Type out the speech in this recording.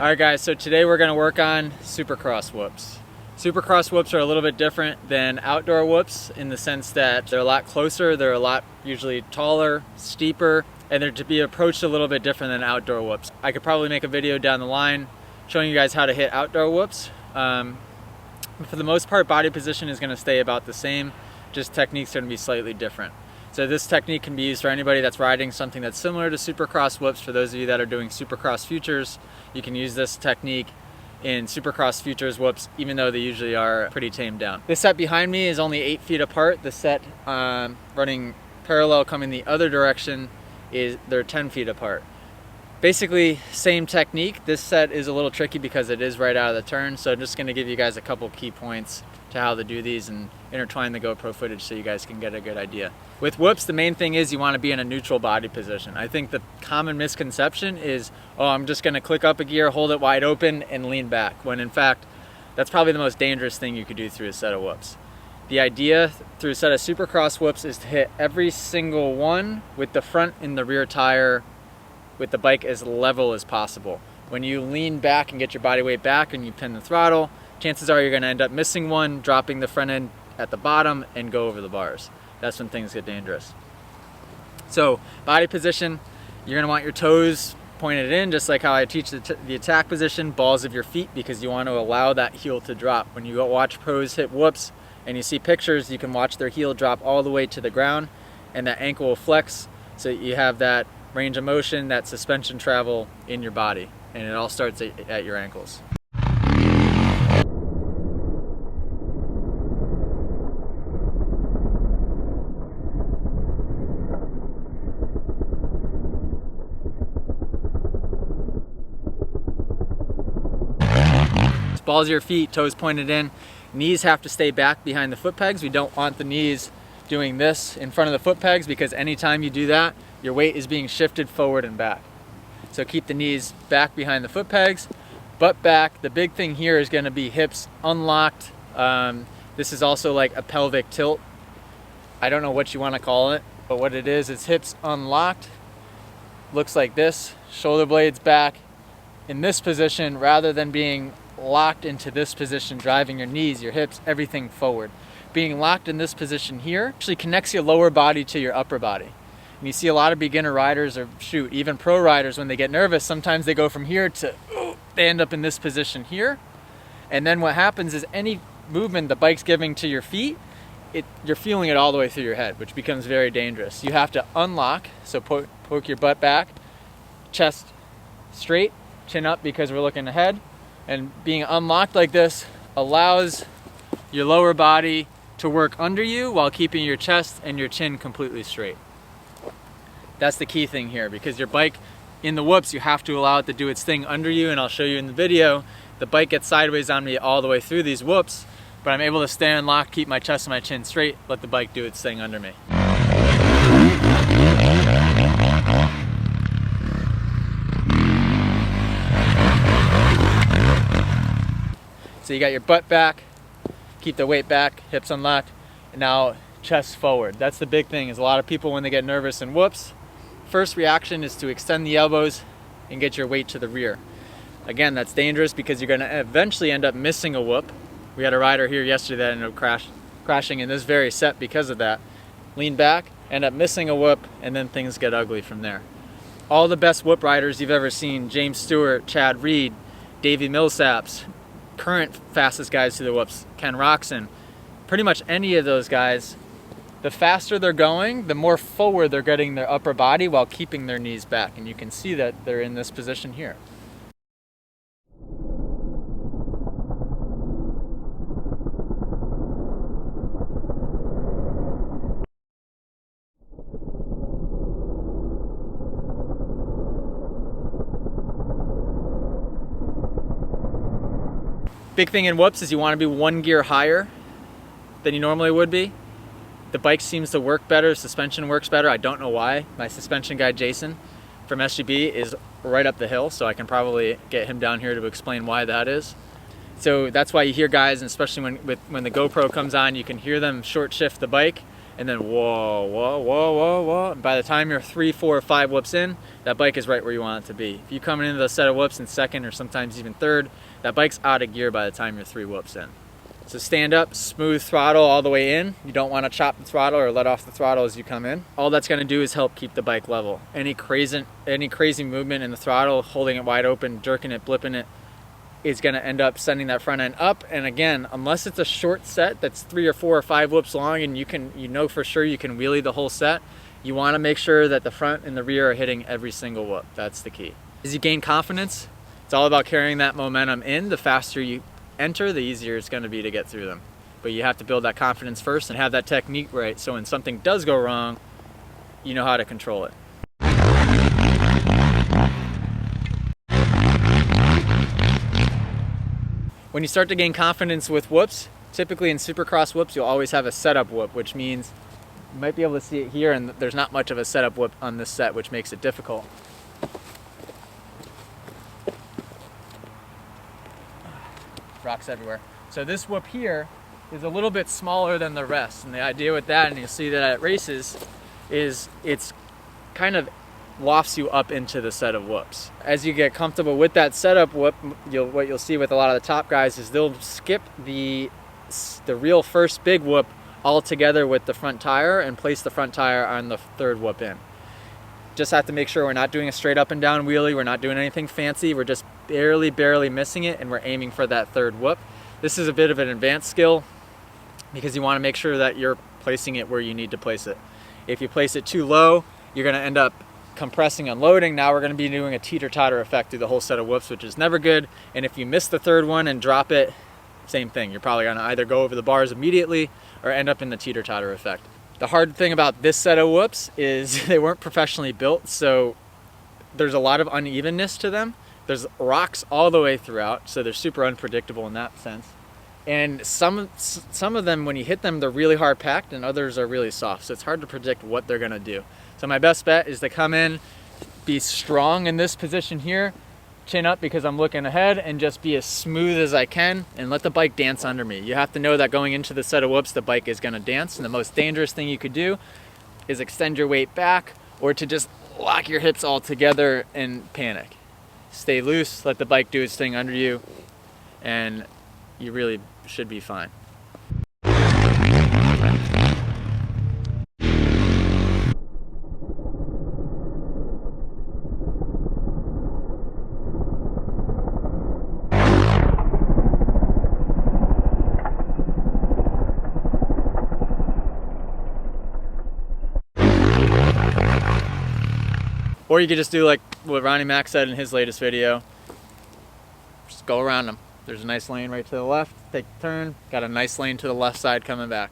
Alright guys, so today we're going to work on supercross whoops. Supercross whoops are a little bit different than outdoor whoops in the sense that they're a lot closer, they're a lot usually taller, steeper, and they're to be approached a little bit different than outdoor whoops. I could probably make a video down the line showing you guys how to hit outdoor whoops. For the most part, body position is going to stay about the same, just techniques are going to be slightly different. So this technique can be used for anybody that's riding something that's similar to supercross whoops. For those of you that are doing supercross futures, you can use this technique in supercross futures whoops, even though they usually are pretty tamed down. This set behind me is only 8 feet apart. The set running parallel coming the other direction they're 10 feet apart. Basically, same technique. This set is a little tricky because it is right out of the turn, so I'm just going to give you guys a couple key points to how to do these and intertwine the GoPro footage so you guys can get a good idea. With whoops, the main thing is you want to be in a neutral body position. I think the common misconception is, oh, I'm just going to click up a gear, hold it wide open, and lean back, when in fact, that's probably the most dangerous thing you could do through a set of whoops. The idea through a set of supercross whoops is to hit every single one with the front and the rear tire with the bike as level as possible. When you lean back and get your body weight back and you pin the throttle, chances are you're going to end up missing one, dropping the front end at the bottom, and go over the bars. That's when things get dangerous. So body position, you're going to want your toes pointed in, just like how I teach the attack position, balls of your feet, because you want to allow that heel to drop. When you go watch pros hit whoops and you see pictures, you can watch their heel drop all the way to the ground and that ankle will flex, so you have that range of motion, that suspension travel in your body, and it all starts at your ankles. Balls of your feet, toes pointed in. Knees have to stay back behind the foot pegs. We don't want the knees doing this in front of the foot pegs, because anytime you do that, your weight is being shifted forward and back. So keep the knees back behind the foot pegs, butt back. The big thing here is going to be hips unlocked. This is also like a pelvic tilt. I don't know what you want to call it, but what it is hips unlocked. Looks like this, shoulder blades back in this position rather than being locked into this position, driving your knees, your hips, everything forward. Being locked in this position here actually connects your lower body to your upper body. And you see a lot of beginner riders, or shoot, even pro riders, when they get nervous, sometimes they go from here to, they end up in this position here. And then what happens is any movement the bike's giving to your feet, you're feeling it all the way through your head, which becomes very dangerous. You have to unlock, so poke your butt back, chest straight, chin up because we're looking ahead. And being unlocked like this allows your lower body to work under you while keeping your chest and your chin completely straight. That's the key thing here, because your bike in the whoops, you have to allow it to do its thing under you, and I'll show you in the video. The bike gets sideways on me all the way through these whoops, but I'm able to stay unlocked, keep my chest and my chin straight, let the bike do its thing under me. So you got your butt back, keep the weight back, hips unlocked, and now chest forward. That's the big thing, is a lot of people when they get nervous in whoops, first reaction is to extend the elbows and get your weight to the rear. Again, that's dangerous because you're going to eventually end up missing a whoop. We had a rider here yesterday that ended up crashing in this very set because of that. Lean back, end up missing a whoop, and then things get ugly from there. All the best whoop riders you've ever seen, James Stewart, Chad Reed, Davey Millsaps, current fastest guys to the whoops, Ken Roxon, pretty much any of those guys, the faster they're going, the more forward they're getting their upper body while keeping their knees back. And you can see that they're in this position here. Big thing in whoops is you want to be one gear higher than you normally would be. The bike seems to work better, suspension works better. I don't know why. My suspension guy, Jason, from SGB, is right up the hill, so I can probably get him down here to explain why that is. So that's why you hear guys, and especially when the GoPro comes on, you can hear them short shift the bike, and then whoa, whoa, whoa, whoa, whoa. And by the time you're 3, 4, or 5 whoops in, that bike is right where you want it to be. If you come into the set of whoops in second or sometimes even third, that bike's out of gear by the time you're 3 whoops in. So stand up, smooth throttle all the way in. You don't want to chop the throttle or let off the throttle as you come in. All that's going to do is help keep the bike level. Any crazy movement in the throttle, holding it wide open, jerking it, blipping it, is going to end up sending that front end up. And again, unless it's a short set that's 3 or 4 or 5 whoops long and you know for sure you can wheelie the whole set, you want to make sure that the front and the rear are hitting every single whoop. That's the key. As you gain confidence, it's all about carrying that momentum in. The faster you enter, the easier it's going to be to get through them. But you have to build that confidence first and have that technique right, so when something does go wrong, you know how to control it. When you start to gain confidence with whoops, typically in supercross whoops, you'll always have a setup whoop, which means you might be able to see it here, and there's not much of a setup whoop on this set, which makes it difficult. Rocks everywhere. So this whoop here is a little bit smaller than the rest, and the idea with that, and you'll see that at races, is it's kind of wafts you up into the set of whoops. As you get comfortable with that setup whoop, what you'll see with a lot of the top guys is they'll skip the real first big whoop all together with the front tire and place the front tire on the third whoop in. Just have to make sure we're not doing a straight up and down wheelie, we're not doing anything fancy, we're just barely missing it, and we're aiming for that third whoop. This is a bit of an advanced skill because you want to make sure that you're placing it where you need to place it. If you place it too low, you're going to end up compressing, unloading. Now we're going to be doing a teeter-totter effect through the whole set of whoops, which is never good. And if you miss the third one and drop it, same thing. You're probably going to either go over the bars immediately or end up in the teeter-totter effect. The hard thing about this set of whoops is they weren't professionally built, so there's a lot of unevenness to them. There's rocks all the way throughout, so they're super unpredictable in that sense. And some of them, when you hit them, they're really hard packed, and others are really soft, so it's hard to predict what they're going to do. So my best bet is to come in, be strong in this position here, chin up because I'm looking ahead, and just be as smooth as I can and let the bike dance under me. You have to know that going into the set of whoops, the bike is going to dance, and the most dangerous thing you could do is extend your weight back or to just lock your hips all together and panic. Stay loose, let the bike do its thing under you, and you really should be fine. Or you could just do like what Ronnie Mack said in his latest video. Just go around them. There's a nice lane right to the left, take a turn, got a nice lane to the left side coming back.